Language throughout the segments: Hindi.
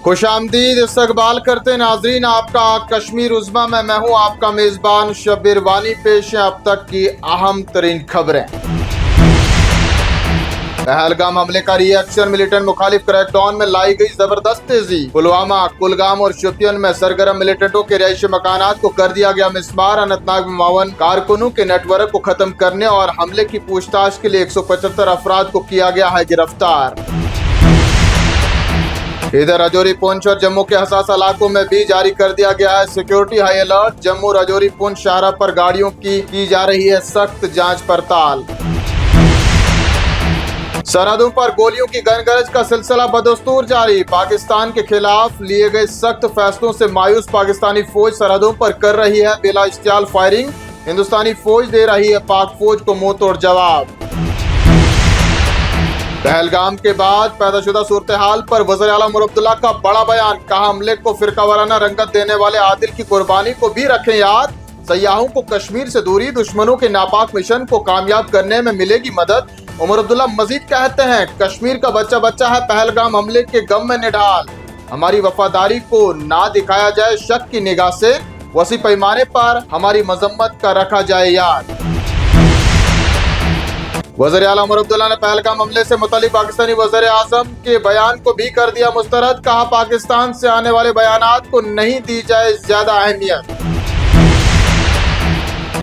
खुशामदीद इस्तकबाल करते नाजरीन आपका कश्मीर उज़्मा में मैं हूँ आपका मेज़बान शब्बीर वानी। पेश है अब तक की अहम तरीन खबरें। पहलगाम हमले का रिएक्शन, मिलिटेंट मुखालिफ क्रैकडाउन में लाई गई जबरदस्त तेजी। पुलवामा, कुलगाम और शोपियन में सरगर्म मिलिटेंटों के रिहायशी मकानात को कर दिया गया मिसमार। अनंतनाग में 52 कारकुनों के नेटवर्क को खत्म करने और हमले की पूछताछ के लिए 175 अफराद को किया गया है गिरफ्तार। इधर राजौरी, पुंछ और जम्मू के हसास इलाकों में भी जारी कर दिया गया है security high alert. Jammu, Rajouri, Poonch शाहरा पर गाड़ियों की जा रही है सख्त जांच पड़ताल। सरहदों पर गोलियों की गनगरज का सिलसिला बदस्तूर जारी। पाकिस्तान के खिलाफ लिए गए सख्त फैसलों से मायूस पाकिस्तानी फौज सरहदों पर कर रही है बिला इश्तियाल फायरिंग। हिंदुस्तानी फौज दे रही है पाक फौज को मुंह तोड़ जवाब। पहलगाम के बाद पैदाशुदा सूरत हाल पर वज़ीर आला उमर अब्दुल्ला का बड़ा बयान। कहा, हमले को फिरका वाराना रंगत देने वाले आदिल की कुर्बानी को भी रखें याद। सयाहों को कश्मीर से दूरी, दुश्मनों के नापाक मिशन को कामयाब करने में मिलेगी मदद। उमर अब्दुल्ला मजीद कहते हैं, कश्मीर का बच्चा बच्चा है पहलगाम हमले के गम में निढाल। हमारी वफादारी को ना दिखाया जाए शक की निगाह से, वसी पैमाने पर हमारी मजम्मत का रखा जाए याद। वज़ीर आला उमर अब्दुल्ला ने पहलगाम हमले से मुतालिक पाकिस्तानी वज़ीर आज़म के बयान को भी कर दिया मुस्तरद। कहा, पाकिस्तान से आने वाले बयानात को नहीं दी जाए ज्यादा अहमियत।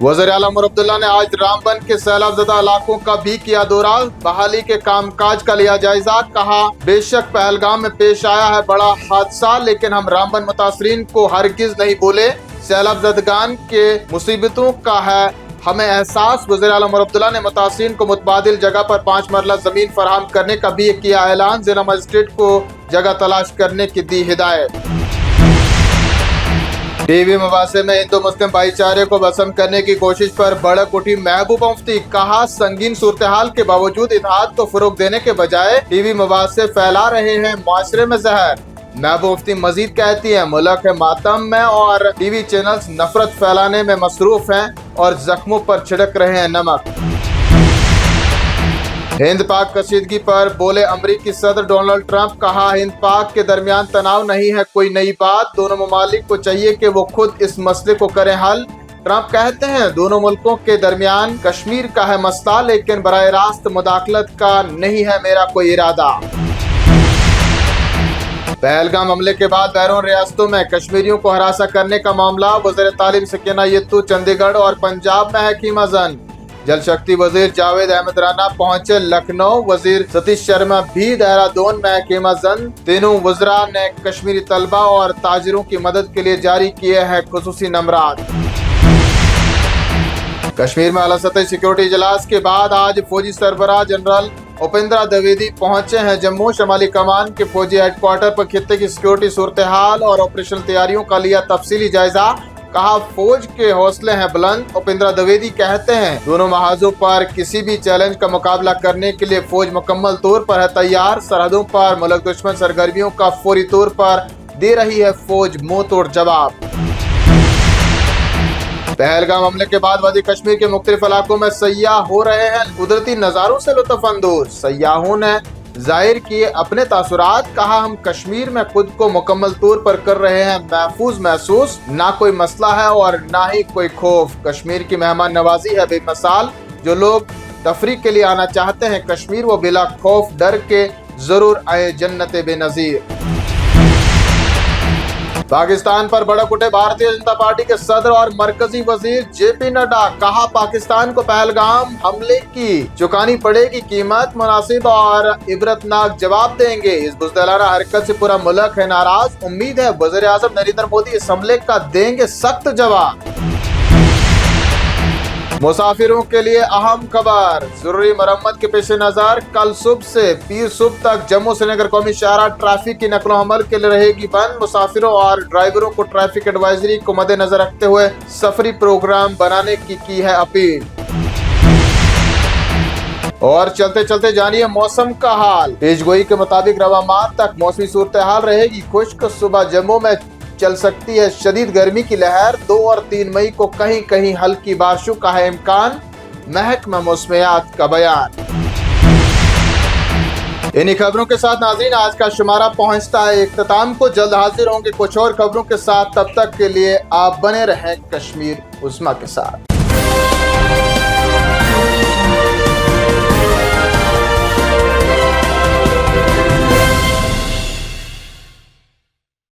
वज़ीर आला उमर अब्दुल्ला ने आज रामबन के सैलाबज़दा इलाकों का भी किया दौरा। बहाली के कामकाज का लिया जायजा। कहा, बेशक पहलगाम में पेश आया है बड़ा हादसा, लेकिन हम रामबन मुतासरीन को हरगिज नहीं भूले। सैलाबज़दगान के मुसीबतों का है हमें एहसास। वज़ीर आला उमर अब्दुल्ला ने मुतासिरीन को मुतबादिल जगह पर 5 मरला जमीन फराहम करने का भी किया ऐलान। जिला मजिस्ट्रेट को जगह तलाश करने की दी हिदायत। टीवी मवासे में हिंदू मुस्लिम भाईचारे को भस्म करने की कोशिश पर भड़क उठी महबूबा मुफ्ती। कहा, संगीन सूरत हाल के बावजूद इत्तेहाद को फरोग देने के बजाय टीवी मवासे फैला रहे हैं माशरे में जहर। महबूबा मुफ्ती मजीद कहती है, मुल्क है मातम में और टीवी चैनल्स नफरत फैलाने में मसरूफ हैं और जख्मों पर छिड़क रहे हैं नमक। हिंद पाक कशीदगी पर बोले अमरीकी सदर डोनाल्ड ट्रंप। कहा, हिंद पाक के दरमियान तनाव नहीं है कोई नई बात। दोनों ममालिक को चाहिए कि वो खुद इस मसले को करें हल। ट्रंप कहते हैं, दोनों मुल्कों के दरमियान कश्मीर का है मसला, लेकिन बराह रास्त मुदाखलत का नहीं है मेरा कोई इरादा। पहलगाम हमले के बाद बैरून रियासतों में कश्मीरियों को हरासा करने का मामला। वज़ीर तालीम सकीना यत्तू चंडीगढ़ और पंजाब में है कीमा जन। जल शक्ति वजीर जावेद अहमद राना पहुंचे लखनऊ। वजीर सतीश शर्मा भी देहरादून में कीमा जन। तीनों वज़रा ने कश्मीरी तलबा और ताजिरों की मदद के लिए जारी किए हैं खुसूसी नमरात। कश्मीर में आला सतही सिक्योरिटी इजलास के बाद आज फौजी सरबराह जनरल उपेंद्र द्विवेदी पहुंचे हैं जम्मू। शमाली कमान के फौजी हेडक्वार्टर पर खित्ते की सिक्योरिटी सूरत हाल और ऑपरेशन तैयारियों का लिया तफसीली जायजा। कहा, फौज के हौसले हैं बुलंद। उपेंद्र द्विवेदी कहते हैं, दोनों महाजों पर किसी भी चैलेंज का मुकाबला करने के लिए फौज मुकम्मल तौर पर है तैयार। सरहदों पर मुल्क दुश्मन सरगर्मियों का फौरी तौर पर दे रही है फौज मुंह तोड़ जवाब। पहलगाम हमले के बाद वादी कश्मीर के मुख्तलिफ इलाकों में सयाह हो रहे हैं कुदरती नजारों से लुत्फअंदोज। सयाहों ने जाहिर किए अपने तासुरात। कहा, हम कश्मीर में खुद को मुकम्मल तौर पर कर रहे हैं महफूज महसूस। ना कोई मसला है और ना ही कोई खौफ। कश्मीर की मेहमान नवाजी है बेमिसाल। जो लोग तफरीह के लिए आना चाहते हैं कश्मीर, वो बिला खौफ डर के जरूर आए जन्नत बेनजीर। पाकिस्तान पर भड़क उठे भारतीय जनता पार्टी के सदर और मरकजी वजीर जेपी नड्डा। कहा, पाकिस्तान को पहलगाम हमले की चुकानी पड़ेगी कीमत। मुनासिब और इबरतनाक जवाब देंगे। इस बुज़दिलाना हरकत से पूरा मुल्क है नाराज। उम्मीद है वज़ीर आज़म नरेंद्र मोदी इस हमले का देंगे सख्त जवाब। मुसाफिरों के लिए अहम खबर। जरूरी मरम्मत के पेश नजर कल सुबह से पीर सुबह तक जम्मू श्रीनगर कौमी शाहरा ट्रैफिक की नकलो हमल के लिए रहेगी बंद। मुसाफिरों और ड्राइवरों को ट्रैफिक एडवाइजरी को मद्देनजर रखते हुए सफरी प्रोग्राम बनाने की है अपील। और चलते चलते जानिए मौसम का हाल। पेशगोई के मुताबिक रवा माह तक मौसमी सूरत हाल रहेगी खुश्क। सुबह जम्मू में चल सकती है शदीद गर्मी की लहर। 2 और 3 मई को कहीं कहीं हल्की बारिशों का है इम्कान। महकमा मौसमियात का बयान। इन्हीं खबरों के साथ नाज़रीन आज का शुमारा पहुंचता है इख्तिताम को। जल्द हाजिर होंगे कुछ और खबरों के साथ, तब तक के लिए आप बने रहें कश्मीर उज़्मा के साथ।